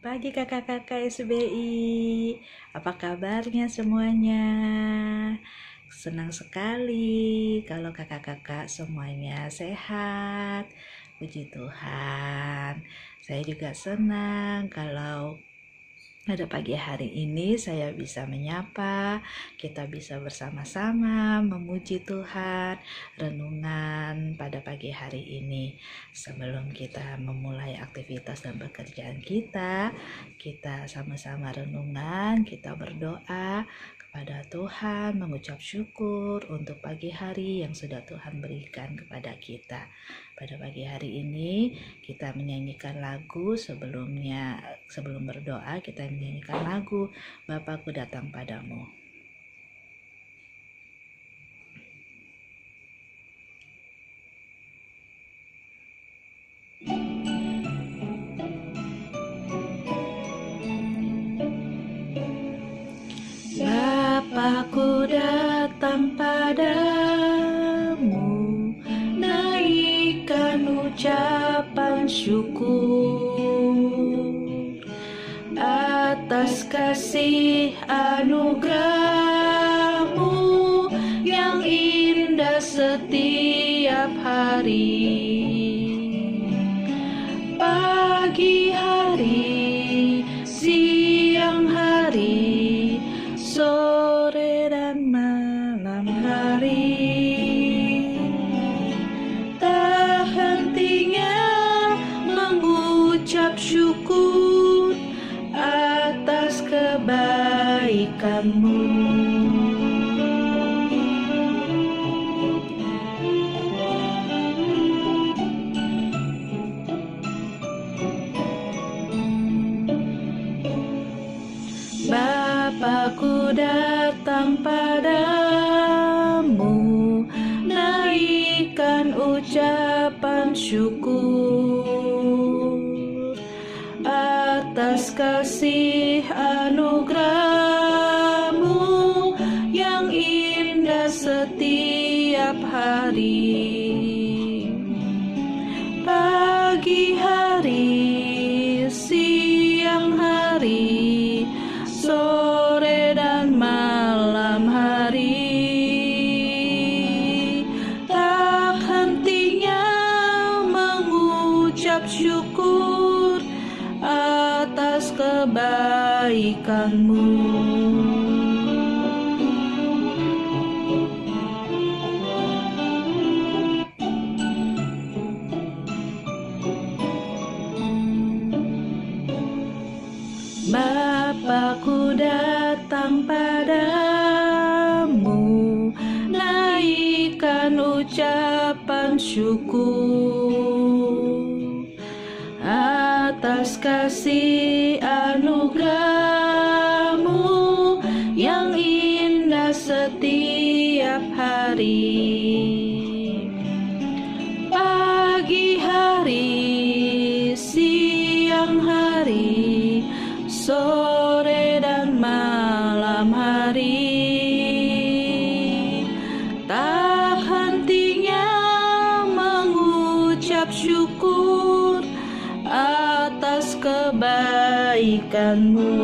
pagi kakak-kakak SBI. Apa kabarnya semuanya? Senang sekali kalau kakak-kakak semuanya sehat. Puji Tuhan. Saya juga senang kalau pada pagi hari ini saya bisa menyapa, kita bisa bersama-sama memuji Tuhan, renungan pada pagi hari ini. Sebelum kita memulai aktivitas dan pekerjaan kita sama-sama renungan, kita berdoa kepada Tuhan, mengucap syukur untuk pagi hari yang sudah Tuhan berikan kepada kita. Pada pagi hari ini kita menyanyikan lagu sebelum berdoa kita menyanyikan lagu Bapakku datang padamu. Bapakku datang padamu, naikkan ucapan syukur atas kasih anugerah-Mu yang indah setiap hari. Pagi hari, siang hari, sore dan malam hari, tak hentinya mengucap syukur atas kebaikan-Mu. Bapakku datang padamu, naikkan ucapan syukur atas kasih anugerah-Mu yang indah setiap hari. Pagi hari, siang hari, sore dan malam hari, tak hentinya mengucap syukur atas kebaikan-Mu. Bapakku datang padamu, naikkan ucapan syukur atas kasih anugerah-Mu yang indah setiap hari. Pagi hari, siang hari, sore dan malam hari, tak hentinya mengucap syukur atas kebaikan-Mu.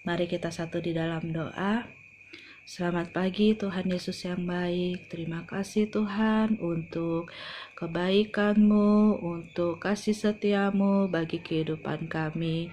Mari kita satu di dalam doa. Selamat pagi Tuhan Yesus yang baik. Terima kasih Tuhan untuk kebaikan-Mu, untuk kasih setia-Mu bagi kehidupan kami.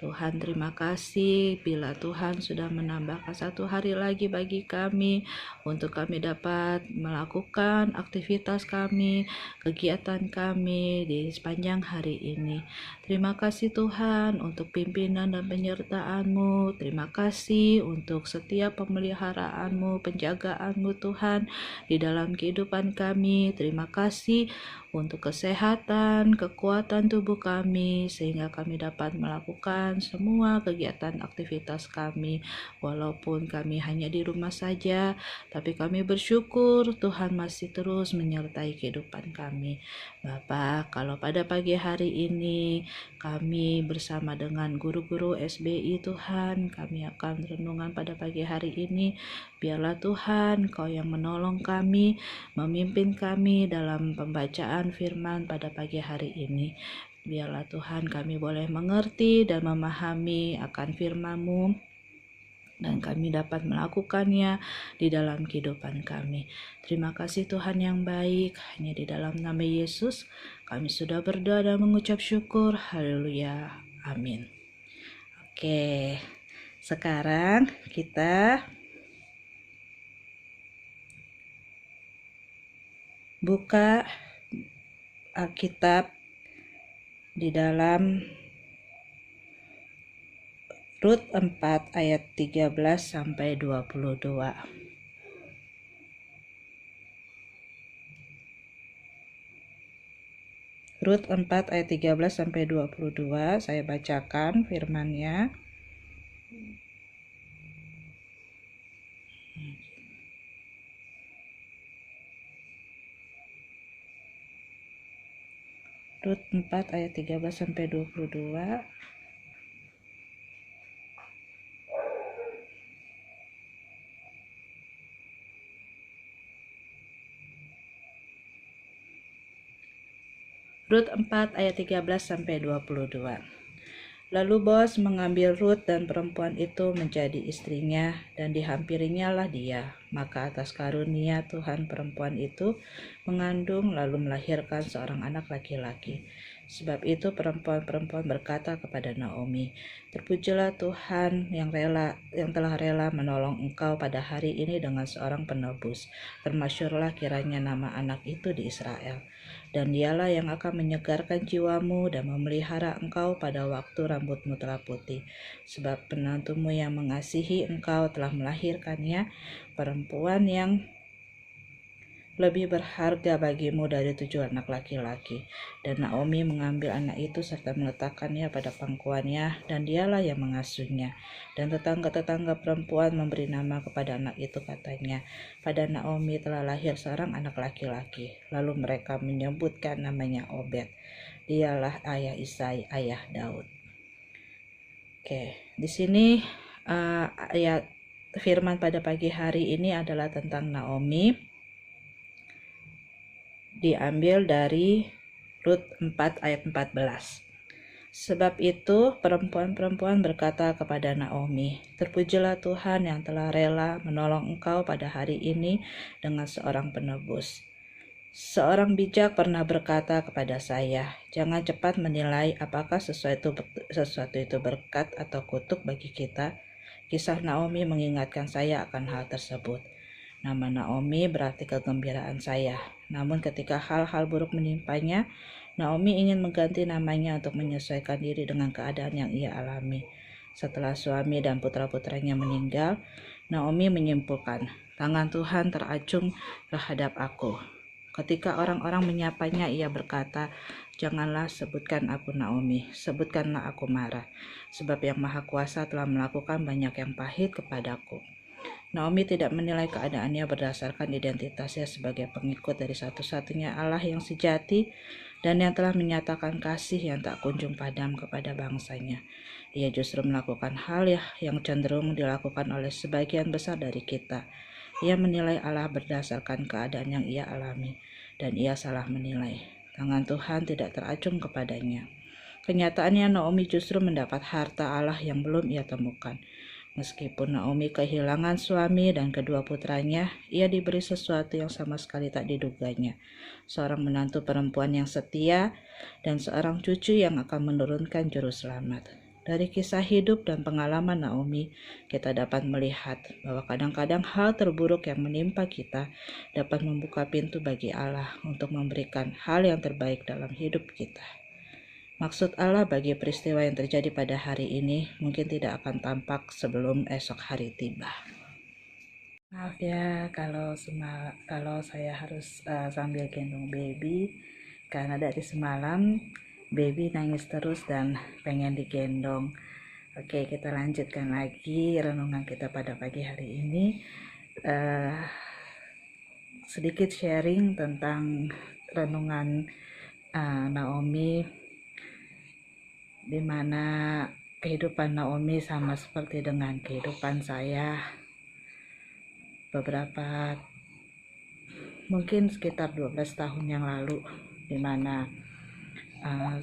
Tuhan, terima kasih bila Tuhan sudah menambahkan satu hari lagi bagi kami untuk kami dapat melakukan aktivitas kami, kegiatan kami di sepanjang hari ini. Terima kasih Tuhan untuk pimpinan dan penyertaan-Mu. Terima kasih untuk setiap pemeliharaan-Mu, penjagaan-Mu Tuhan di dalam kehidupan kami. Terima kasih untuk kesehatan, kekuatan tubuh kami, sehingga kami dapat melakukan semua kegiatan aktivitas kami. Walaupun kami hanya di rumah saja, tapi kami bersyukur Tuhan masih terus menyertai kehidupan kami. Bapak, kalau pada pagi hari ini kami bersama dengan guru-guru SBI Tuhan, kami akan renungan pada pagi hari ini. Biarlah Tuhan Kau yang menolong kami, memimpin kami dalam pembacaan Tuhan firman pada pagi hari ini. Biarlah Tuhan kami boleh mengerti dan memahami akan firman-Mu, dan kami dapat melakukannya di dalam kehidupan kami. Terima kasih Tuhan yang baik, hanya di dalam nama Yesus kami sudah berdoa dan mengucap syukur. Haleluya, amin. Oke, sekarang kita buka Alkitab di dalam Rut 4 ayat 13 sampai 22. Rut 4 ayat 13 sampai 22, saya bacakan firman-Nya. Rut 4 ayat 13 sampai 22. Rut 4 ayat 13 sampai 22. Lalu Boas mengambil Rut dan perempuan itu menjadi istrinya, dan dihampirinya lah dia. Maka atas karunia Tuhan perempuan itu mengandung lalu melahirkan seorang anak laki-laki. Sebab itu perempuan-perempuan berkata kepada Naomi, "Terpujilah Tuhan yang telah rela menolong engkau pada hari ini dengan seorang penebus. Termasyurlah kiranya nama anak itu di Israel. Dan dialah yang akan menyegarkan jiwamu dan memelihara engkau pada waktu rambutmu telah putih. Sebab penantumu yang mengasihi engkau telah melahirkannya, perempuan yang lebih berharga bagimu dari 7 anak laki-laki." Dan Naomi mengambil anak itu serta meletakkannya pada pangkuannya, dan dialah yang mengasuhnya. Dan tetangga-tetangga perempuan memberi nama kepada anak itu, katanya, "Pada Naomi telah lahir seorang anak laki-laki." Lalu mereka menyebutkan namanya Obed. Dialah ayah Isai, ayah Daud. Oke, di sini ayat firman pada pagi hari ini adalah tentang Naomi. Diambil dari Rut 4 ayat 14. Sebab itu perempuan-perempuan berkata kepada Naomi, "Terpujilah Tuhan yang telah rela menolong engkau pada hari ini dengan seorang penebus. Seorang bijak pernah berkata kepada saya, jangan cepat menilai apakah sesuatu itu berkat atau kutuk bagi kita." Kisah Naomi mengingatkan saya akan hal tersebut. Nama Naomi berarti kegembiraan saya. Namun ketika hal-hal buruk menimpanya, Naomi ingin mengganti namanya untuk menyesuaikan diri dengan keadaan yang ia alami. Setelah suami dan putra-putranya meninggal, Naomi menyimpulkan, tangan Tuhan teracung terhadap aku. Ketika orang-orang menyapanya, ia berkata, "Janganlah sebutkan aku Naomi, sebutkanlah aku Mara, sebab Yang Maha Kuasa telah melakukan banyak yang pahit kepadaku." Naomi tidak menilai keadaannya berdasarkan identitasnya sebagai pengikut dari satu-satunya Allah yang sejati dan yang telah menyatakan kasih yang tak kunjung padam kepada bangsanya. Ia justru melakukan hal yang cenderung dilakukan oleh sebagian besar dari kita. Ia menilai Allah berdasarkan keadaan yang ia alami, dan ia salah menilai. Tangan Tuhan tidak teracung kepadanya. Kenyataannya Naomi justru mendapat harta Allah yang belum ia temukan. Meskipun Naomi kehilangan suami dan kedua putranya, ia diberi sesuatu yang sama sekali tak diduganya. Seorang menantu perempuan yang setia dan seorang cucu yang akan menurunkan juru selamat. Dari kisah hidup dan pengalaman Naomi, kita dapat melihat bahwa kadang-kadang hal terburuk yang menimpa kita dapat membuka pintu bagi Allah untuk memberikan hal yang terbaik dalam hidup kita. Maksud Allah bagi peristiwa yang terjadi pada hari ini mungkin tidak akan tampak sebelum esok hari tiba. Maaf ya kalau saya harus sambil gendong baby, karena dari semalam baby nangis terus dan pengen digendong. Oke, kita lanjutkan lagi renungan kita pada pagi hari ini. Sedikit sharing tentang renungan Naomi, di mana kehidupan Naomi sama seperti dengan kehidupan saya beberapa, mungkin sekitar 12 tahun yang lalu. dimana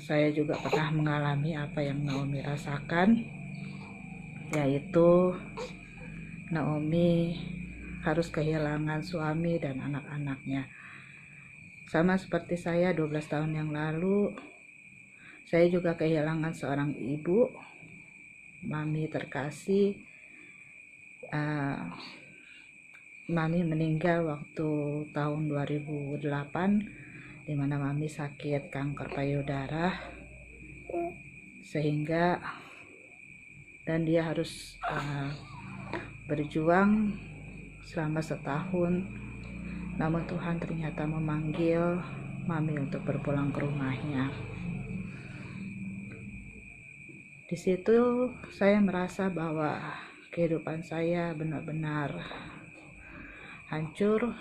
saya juga pernah mengalami apa yang Naomi rasakan, yaitu Naomi harus kehilangan suami dan anak-anaknya. Sama seperti saya 12 tahun yang lalu, saya juga kehilangan seorang ibu, mami terkasih. Mami meninggal waktu tahun 2008, di mana mami sakit kanker payudara, sehingga dan dia harus berjuang selama setahun. Namun Tuhan ternyata memanggil mami untuk berpulang ke rumahnya. Di situ saya merasa bahwa kehidupan saya benar-benar hancur,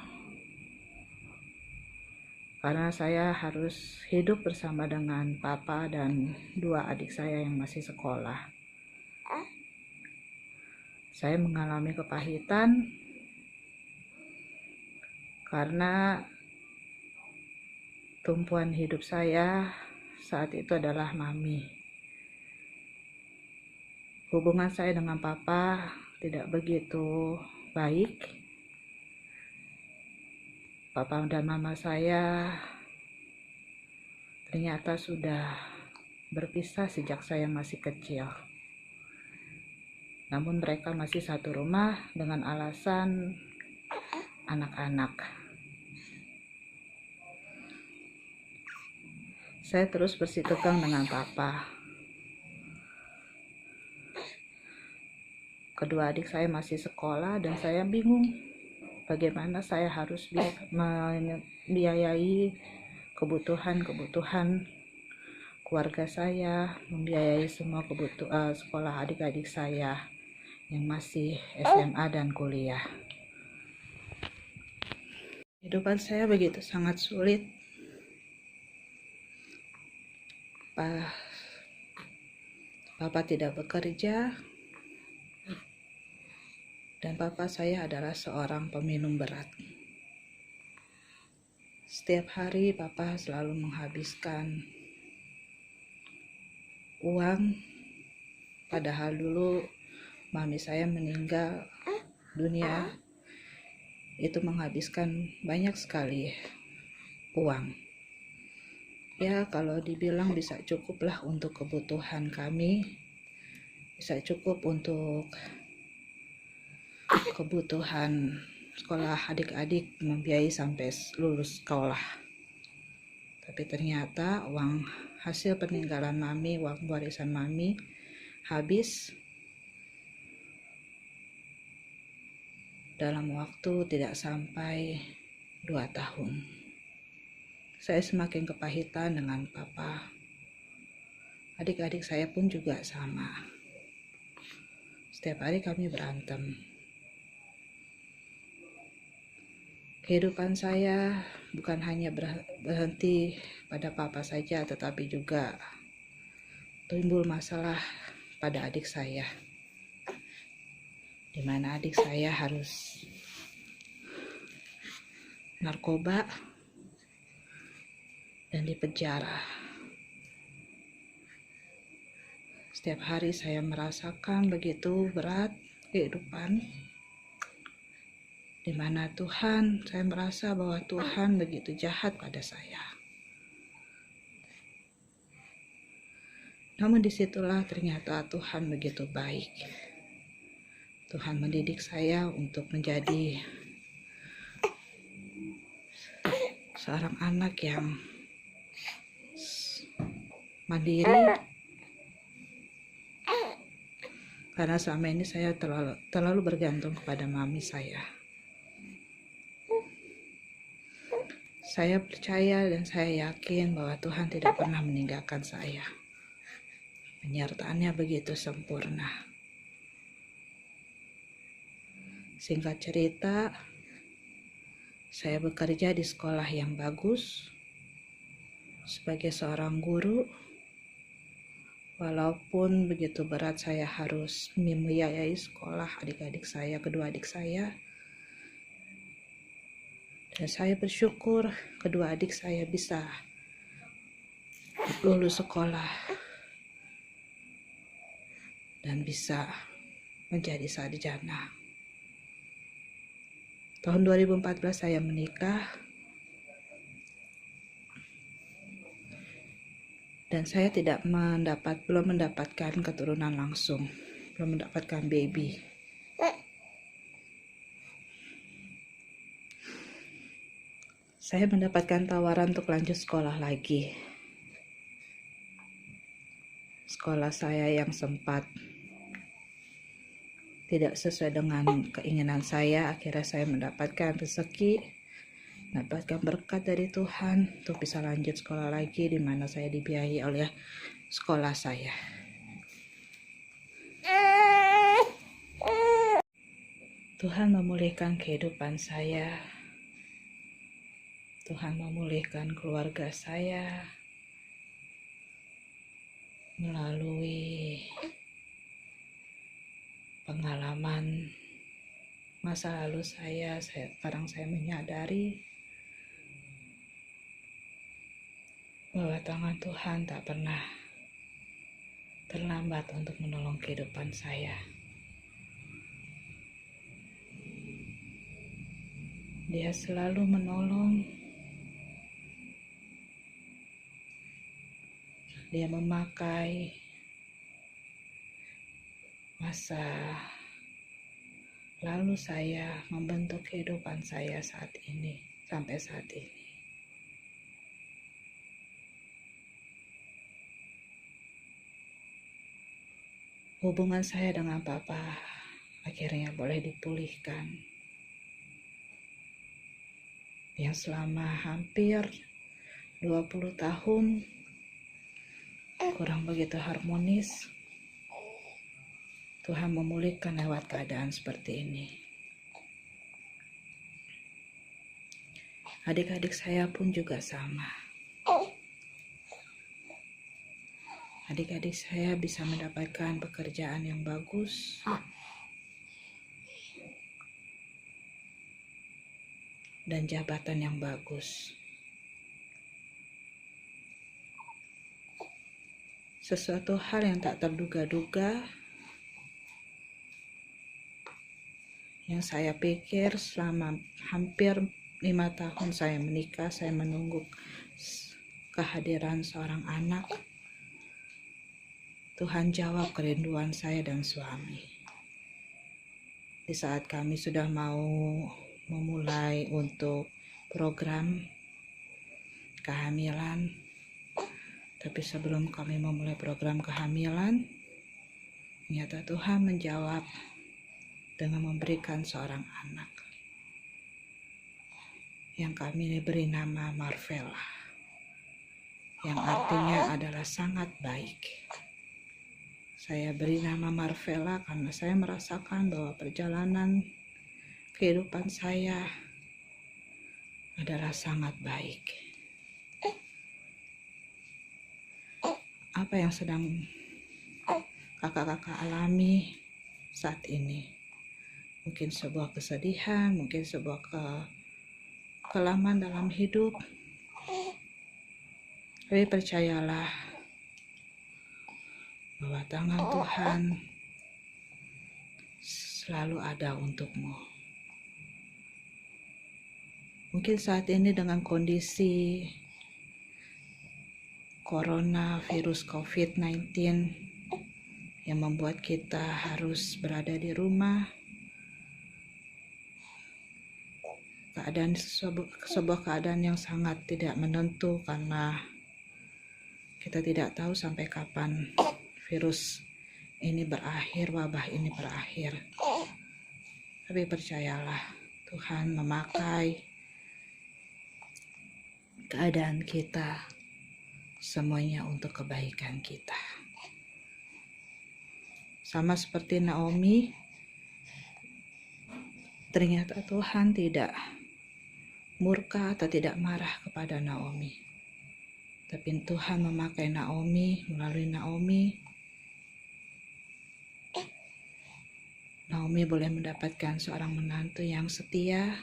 karena saya harus hidup bersama dengan papa dan dua adik saya yang masih sekolah. Saya mengalami kepahitan karena tumpuan hidup saya saat itu adalah mami. Hubungan saya dengan papa tidak begitu baik. Papa dan mama saya ternyata sudah berpisah sejak saya masih kecil. Namun mereka masih satu rumah dengan alasan anak-anak. Saya terus bersitegang dengan papa. Kedua adik saya masih sekolah dan saya bingung bagaimana saya harus membiayai kebutuhan keluarga saya, membiayai semua sekolah adik-adik saya yang masih SMA dan kuliah. Kehidupan saya begitu sangat sulit. Papa tidak bekerja, dan papa saya adalah seorang peminum berat. Setiap hari papa selalu menghabiskan uang, padahal dulu mami saya meninggal dunia itu menghabiskan banyak sekali uang. Ya, kalau dibilang bisa cukup lah untuk kebutuhan kami, bisa cukup untuk kebutuhan sekolah adik-adik, membiayai sampai lulus sekolah. Tapi ternyata uang hasil peninggalan mami, uang warisan mami habis dalam waktu tidak sampai 2 tahun. Saya semakin kepahitan dengan papa. Adik-adik saya pun juga sama. Setiap hari kami berantem. Kehidupan saya bukan hanya berhenti pada papa saja, tetapi juga timbul masalah pada adik saya, di mana adik saya harus narkoba dan dipenjara. Setiap hari saya merasakan begitu berat kehidupan, di mana saya merasa bahwa Tuhan begitu jahat pada saya. Namun disitulah ternyata Tuhan begitu baik. Tuhan mendidik saya untuk menjadi seorang anak yang mandiri, karena selama ini saya terlalu bergantung kepada mami saya. Saya percaya dan saya yakin bahwa Tuhan tidak pernah meninggalkan saya. Penyertaannya begitu sempurna. Singkat cerita, saya bekerja di sekolah yang bagus sebagai seorang guru. Walaupun begitu berat saya harus membiayai sekolah adik-adik saya, kedua adik saya. Dan saya bersyukur kedua adik saya bisa lulus sekolah dan bisa menjadi sarjana. Tahun 2014 saya menikah dan saya belum mendapatkan keturunan langsung, belum mendapatkan baby. Saya mendapatkan tawaran untuk lanjut sekolah lagi. Sekolah saya yang sempat tidak sesuai dengan keinginan saya, akhirnya saya mendapatkan rezeki, mendapatkan berkat dari Tuhan untuk bisa lanjut sekolah lagi, di mana saya dibiayai oleh sekolah saya. Tuhan memulihkan kehidupan saya. Tuhan memulihkan keluarga saya melalui pengalaman masa lalu saya. Sekarang saya menyadari bahwa tangan Tuhan tak pernah terlambat untuk menolong kehidupan saya. Dia selalu menolong. Dia memakai masa lalu saya membentuk kehidupan saya saat ini, sampai saat ini. Hubungan saya dengan Papa akhirnya boleh dipulihkan. Yang selama hampir 20 tahun kurang begitu harmonis, Tuhan memulihkan lewat keadaan seperti ini. Adik-adik saya pun juga sama. Adik-adik saya bisa mendapatkan pekerjaan yang bagus, dan jabatan yang bagus. Sesuatu hal yang tak terduga-duga, yang saya pikir selama hampir 5 tahun saya menikah, saya menunggu kehadiran seorang anak. Tuhan jawab kerinduan saya dan suami. Di saat kami sudah mau memulai untuk program kehamilan, tapi sebelum kami memulai program kehamilan, ternyata Tuhan menjawab dengan memberikan seorang anak yang kami beri nama Marvella, yang artinya adalah sangat baik. Saya beri nama Marvella karena saya merasakan bahwa perjalanan kehidupan saya adalah sangat baik. Apa yang sedang kakak-kakak alami saat ini? Mungkin sebuah kesedihan, mungkin sebuah kekelaman dalam hidup. Tapi percayalah bahwa tangan Tuhan selalu ada untukmu. Mungkin saat ini dengan kondisi Corona, virus COVID-19 yang membuat kita harus berada di rumah, sebuah keadaan yang sangat tidak menentu, karena kita tidak tahu sampai kapan virus ini berakhir, wabah ini berakhir. Tapi percayalah, Tuhan memakai keadaan kita semuanya untuk kebaikan kita. Sama seperti Naomi, ternyata Tuhan tidak murka atau tidak marah kepada Naomi. Tapi Tuhan memakai Naomi, melalui Naomi boleh mendapatkan seorang menantu yang setia,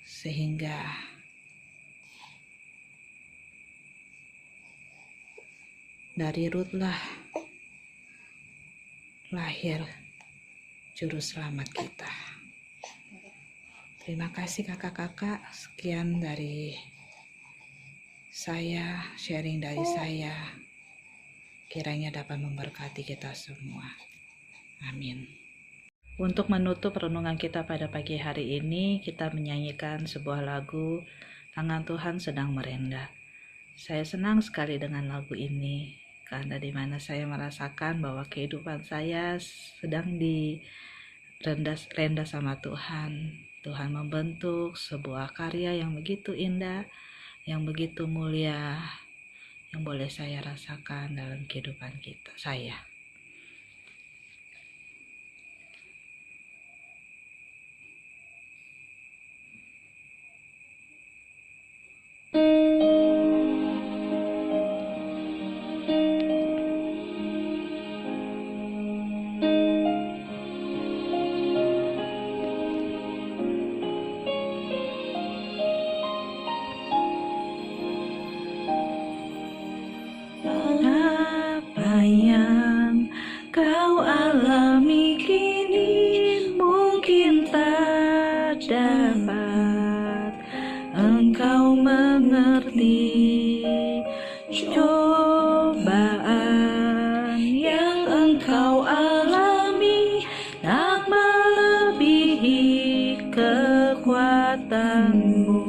sehingga Dari Rutlah lahir Juru Selamat kita. Terima kasih kakak-kakak, sekian dari saya, sharing dari saya. Kiranya dapat memberkati kita semua. Amin. Untuk menutup renungan kita pada pagi hari ini, kita menyanyikan sebuah lagu, Tangan Tuhan Sedang Merendah. Saya senang sekali dengan lagu ini, karena di mana saya merasakan bahwa kehidupan saya sedang rendah sama Tuhan. Tuhan membentuk sebuah karya yang begitu indah, yang begitu mulia, yang boleh saya rasakan dalam kehidupan saya. Apa yang kau alami kini mungkin tak dapat engkau mengerti. Cobaan yang engkau alami tak melebihi kekuatanmu.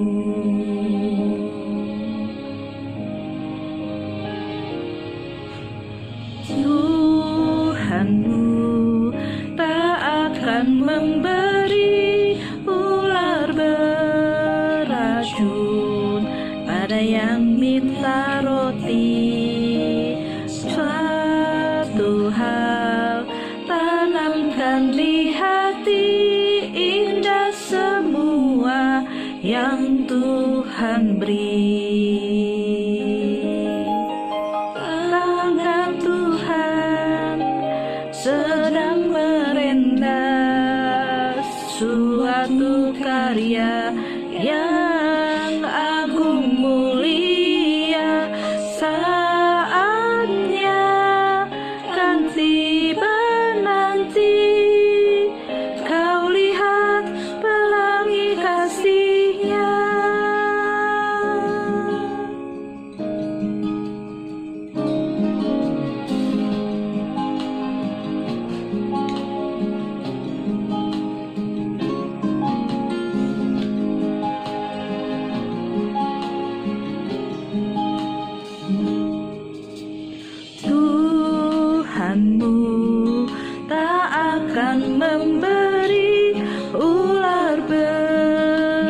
Tuhanmu tak akan memberi ular beracun pada yang minta roti. Suatu hal tanamkan di hati, indah semua yang Tuhan beri. Sedang merendah suatu karya yang agung mulia. Saatnya kan tiba nanti, kau lihat pelangi kasih-Nya. Tuhanmu tak akan memberi ular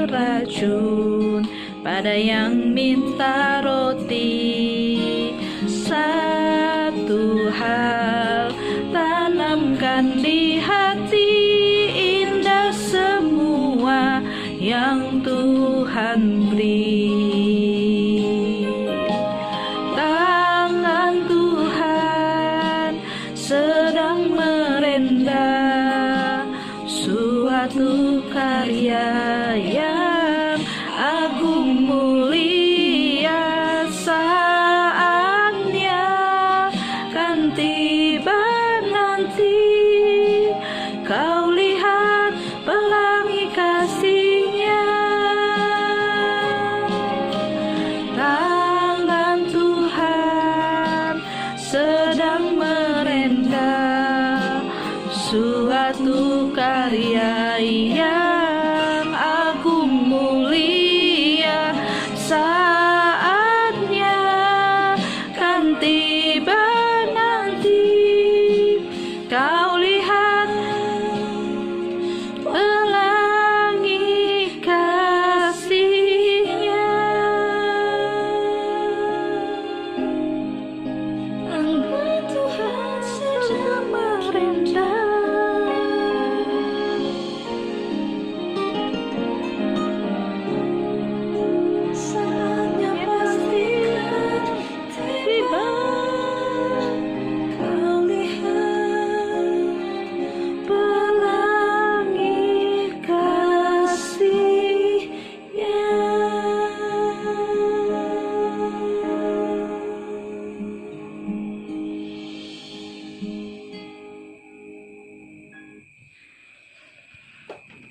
beracun pada yang minta roti. Satu hal tanamkan di hati, indah semua yang Tuhan beri. Sedang merendah suatu karya yang agung mulia. Saatnya kan tiba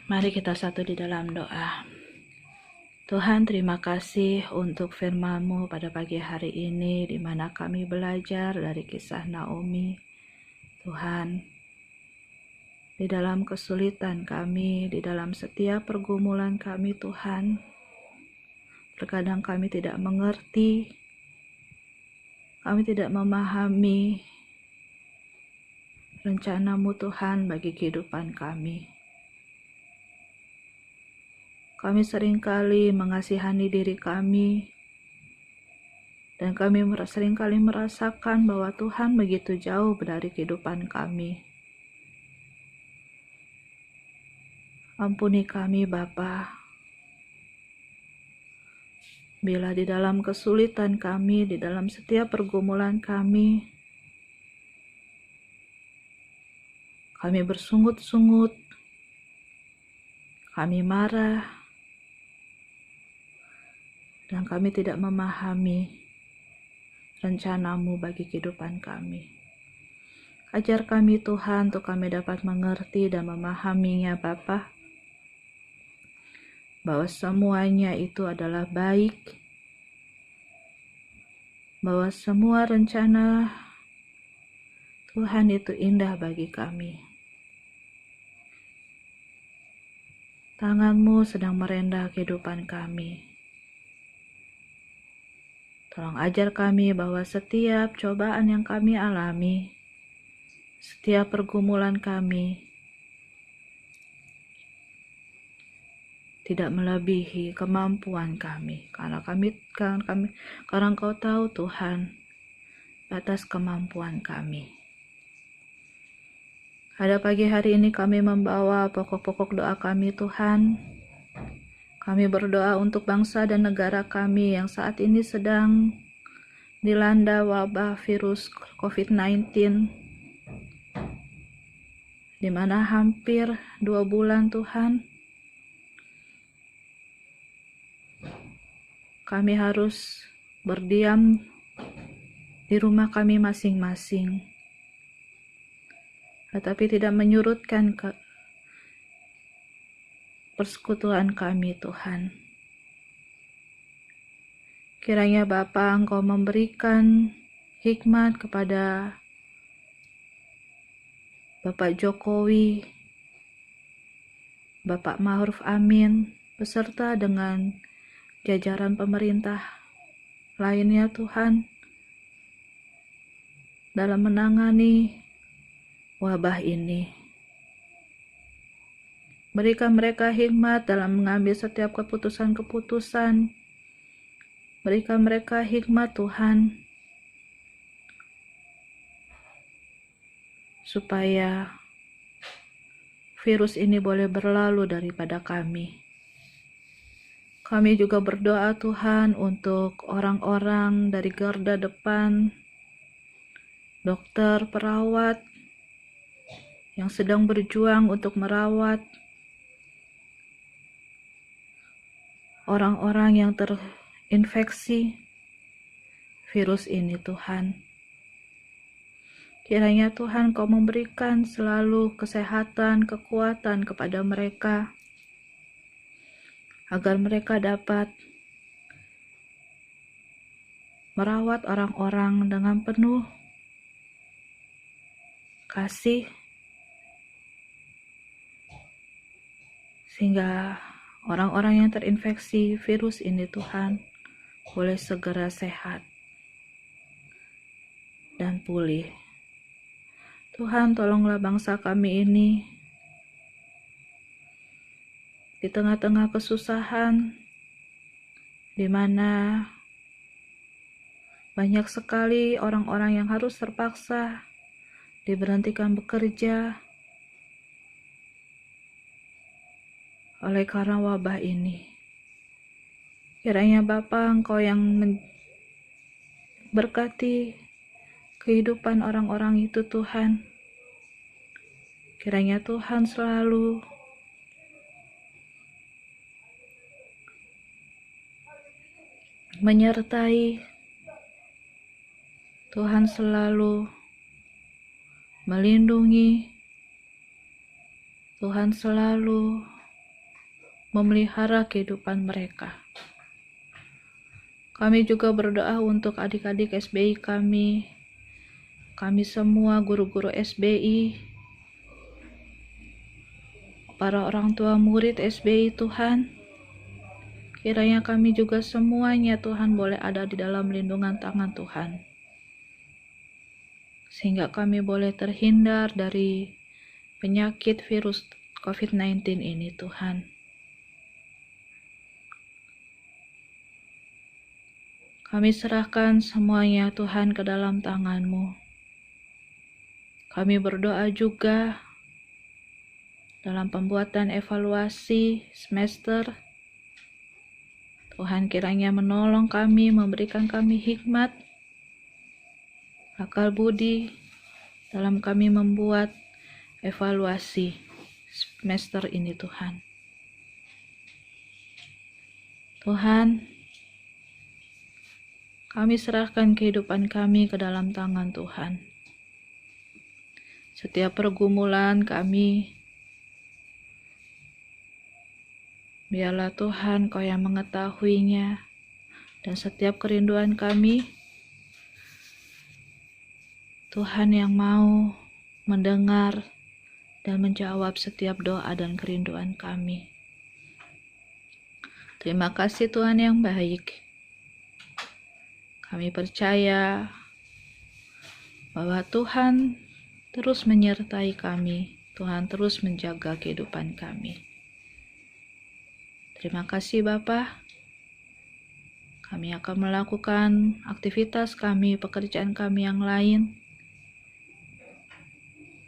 Mari kita satu di dalam doa. Tuhan, terima kasih untuk firman-Mu pada pagi hari ini, di mana kami belajar dari kisah Naomi. Tuhan, di dalam kesulitan kami, di dalam setiap pergumulan kami, Tuhan, terkadang kami tidak mengerti, kami tidak memahami rencana-Mu, Tuhan, bagi kehidupan kami. Kami seringkali mengasihani diri kami, dan kami seringkali merasakan bahwa Tuhan begitu jauh dari kehidupan kami. Ampuni kami, Bapa, bila di dalam kesulitan kami, di dalam setiap pergumulan kami bersungut-sungut, kami marah, dan kami tidak memahami rencana-Mu bagi kehidupan kami. Ajar kami, Tuhan, untuk kami dapat mengerti dan memahaminya, Bapa, bahwa semuanya itu adalah baik, bahwa semua rencana Tuhan itu indah bagi kami. Tangan-Mu sedang merendah kehidupan kami. Tolong ajar kami bahwa setiap cobaan yang kami alami, setiap pergumulan kami, tidak melebihi kemampuan kami. Karena Engkau tahu, Tuhan, batas kemampuan kami. Pada pagi hari ini kami membawa pokok-pokok doa kami, Tuhan. Kami berdoa untuk bangsa dan negara kami yang saat ini sedang dilanda wabah virus COVID-19, di mana hampir 2 bulan, Tuhan, kami harus berdiam di rumah kami masing-masing, tetapi tidak menyurutkan persekutuan kami, Tuhan. Kiranya Bapa, Engkau memberikan hikmat kepada Bapak Jokowi, Bapak Ma'ruf Amin, beserta dengan jajaran pemerintah lainnya, Tuhan, dalam menangani wabah ini. Berikan mereka hikmat dalam mengambil setiap keputusan-keputusan. Berikan mereka hikmat, Tuhan, supaya virus ini boleh berlalu daripada kami. Kami juga berdoa, Tuhan, untuk orang-orang dari garda depan, dokter, perawat, yang sedang berjuang untuk merawat orang-orang yang terinfeksi virus ini, Tuhan. Kiranya Tuhan, Kau memberikan selalu kesehatan, kekuatan kepada mereka, agar mereka dapat merawat orang-orang dengan penuh kasih, sehingga orang-orang yang terinfeksi virus ini, Tuhan, boleh segera sehat dan pulih. Tuhan, tolonglah bangsa kami ini di tengah-tengah kesusahan, di mana banyak sekali orang-orang yang harus terpaksa diberhentikan bekerja oleh karena wabah ini. Kiranya Bapa, Engkau yang berkati kehidupan orang-orang itu, Tuhan. Kiranya Tuhan selalu menyertai, Tuhan selalu melindungi, Tuhan selalu memelihara kehidupan mereka. Kami juga berdoa untuk adik-adik SBI kami semua guru-guru SBI, para orang tua murid SBI Tuhan. Kiranya kami juga semuanya Tuhan boleh ada di dalam lindungan tangan Tuhan, sehingga kami boleh terhindar dari penyakit virus COVID-19 ini Tuhan. Kami serahkan semuanya Tuhan ke dalam tangan-Mu. Kami berdoa juga dalam pembuatan evaluasi semester. Tuhan kiranya menolong kami, memberikan kami hikmat, akal budi dalam kami membuat evaluasi semester ini Tuhan. Tuhan, kami serahkan kehidupan kami ke dalam tangan Tuhan. Setiap pergumulan kami, biarlah Tuhan Kau yang mengetahuinya, dan setiap kerinduan kami, Tuhan yang mau mendengar dan menjawab setiap doa dan kerinduan kami. Terima kasih Tuhan yang baik. Kami percaya bahwa Tuhan terus menyertai kami, Tuhan terus menjaga kehidupan kami. Terima kasih Bapa. Kami akan melakukan aktivitas kami, pekerjaan kami yang lain.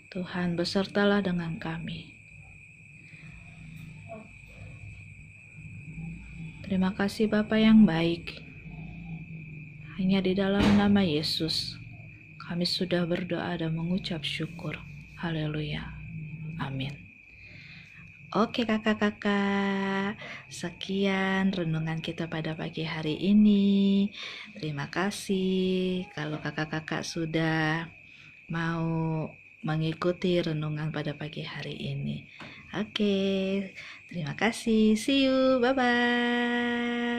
Tuhan besertalah dengan kami. Terima kasih Bapa yang baik. Hanya di dalam nama Yesus kami sudah berdoa dan mengucap syukur. Haleluya. Amin. Oke kakak-kakak, sekian renungan kita pada pagi hari ini. Terima kasih kalau kakak-kakak sudah mau mengikuti renungan pada pagi hari ini. Oke, terima kasih. See you. Bye-bye.